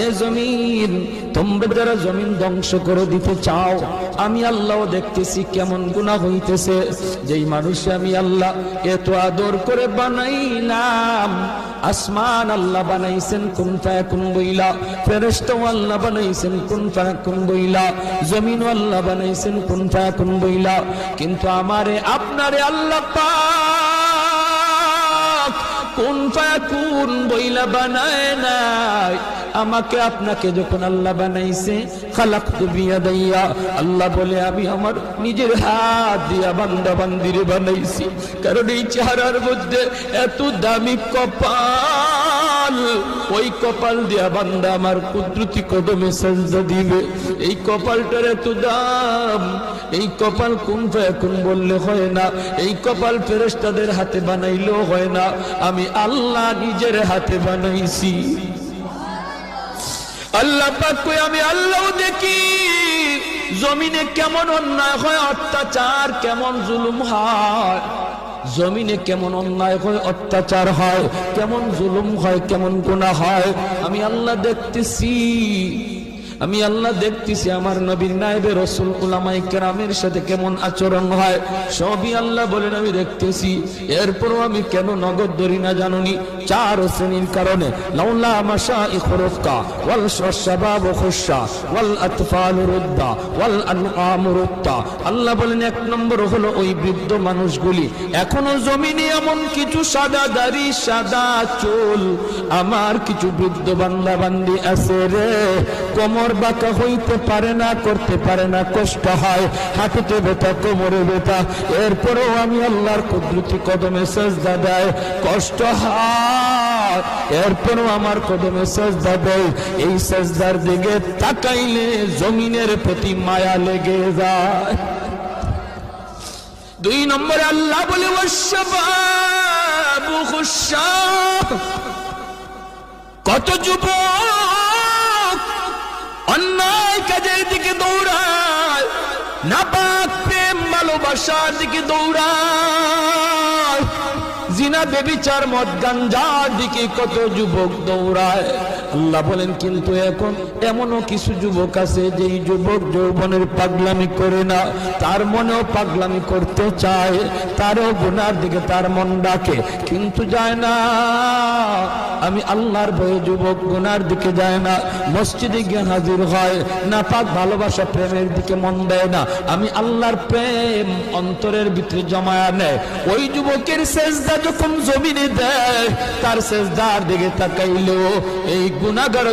এ জমিন, তোমরা যারা জমিন ধ্বংস করে দিতে চাও, আমি আল্লাহ দেখতেছি কেমন গুনাহ হইতেছে। যেই মানুষে আমি আল্লাহ এত আদর করে বানাইলাম, আসমান আল্লাহ বানাইছেন কুন ফায়াকুন বইলা, ফেরেশতা আল্লাহ বানাইছেন কুন ফায়াকুন বইলা, জমিন আল্লাহ বানাইছেন কুন ফায়াকুন বইলা, কিন্তু আমারে আপনারে আল্লাহ পাক কুন ফায়াকুন বইলা বানায় নাই। আমাকে আপনাকে যখন আল্লাহ বানাইছে, খালাকতু বিয়াদাইয়া, আল্লাহ বলে আমি আমার নিজের হাত দিয়া বান্দা বান্দিরে বানাইছি। কারণ এই চেহারার মধ্যে এত দামি কপাল, ওই কপাল দিয়া বান্দা আমার কুদরতি কদমে সাজদা দিবে। এই কপালটার এত দাম, এই কপাল কুন ফায়াকুন বললে হয় না, এই কপাল ফেরেশতাদের হাতে বানাইলেও হয় না, আমি আল্লাহ নিজের হাতে বানাইছি। আল্লাহ পাক কই আমি আল্লাহ দেখি জমিনে কেমন অন্যায় হয়, অত্যাচার কেমন জুলুম হয়, জমিনে কেমন অন্যায় হয়, অত্যাচার হয়, কেমন জুলুম হয়, কেমন গুনাহ হয়, আমি আল্লাহ দেখতেছি। আমি আল্লাহ দেখতেছি আমার নবীর নায়েবে রাসূল উলামায়ে কেরামের সাথে কেমন আচরণ হয়, সবই আল্লাহ বলেন আমি দেখতেছি। এরপরও আমি কেন নগদ ধরি না জানুনি? 4 শ্রেণীর কারণে। লাউলা মাশাইখ রুক্কা ওয়াল শাবাব খুশা ওয়াল আতফাল রুদ্দা ওয়াল আনআম রুক্তা। আল্লাহ বলেন 1 নম্বর হলো ওই বৃদ্ধ মানুষগুলি, এখনো জমিনে এমন কিছু সাদা দাড়ি সাদা চুল আমার কিছু বৃদ্ধ বান্দা বান্দি আছে রে, কোমর বাঁকা হইতে পারে না, করতে পারে না, কষ্ট হয়, হাঁটুতে ব্যথা, কোমরে ব্যথা, এরপরেও আমি আল্লাহর কুদরতি কদমে সাজদা দেয়, কষ্ট হয়, এরপরেও আমার কদমে সাজদা দেয়। এই সাজদার দিকে তাকাইলে জমিনের প্রতি মায়া লেগে যায়। 2 নম্বরে আল্লাহ বলে ওয়াশবাবু খুশা, কত যুবক অন্যায় কাজের দিকে দৌড়ায়, নাপাক প্রেম ভালোবাসার দিকে দৌড়ায়, জিনা বেবিচার মদ গাঞ্জার দিকে কত যুবক দৌড়ায়। আল্লাহ বলেন কিন্তু এখন এমনও কিছু যুবক আছে যেই যুবক যৌবনের পাগলামি করে না, তার মনেও পাগলামি করতে চায়, তারও গুনার দিকে তার মন ডাকে, কিন্তু যায় না। আমি আল্লাহর ভয়ে যুবক গুনার দিকে যায় না, মসজিদে গিয়ে হাজির হয়, নাপাক ভালোবাসা প্রেমের দিকে মন দেয় না, আমি আল্লাহর প্রেম অন্তরের ভিতরে জমায়া নেয়। ওই যুবকের সেজদা যখন জমিনে দেয়, তার সেজদার দিকে তাকাইলেও এই গুনাহগার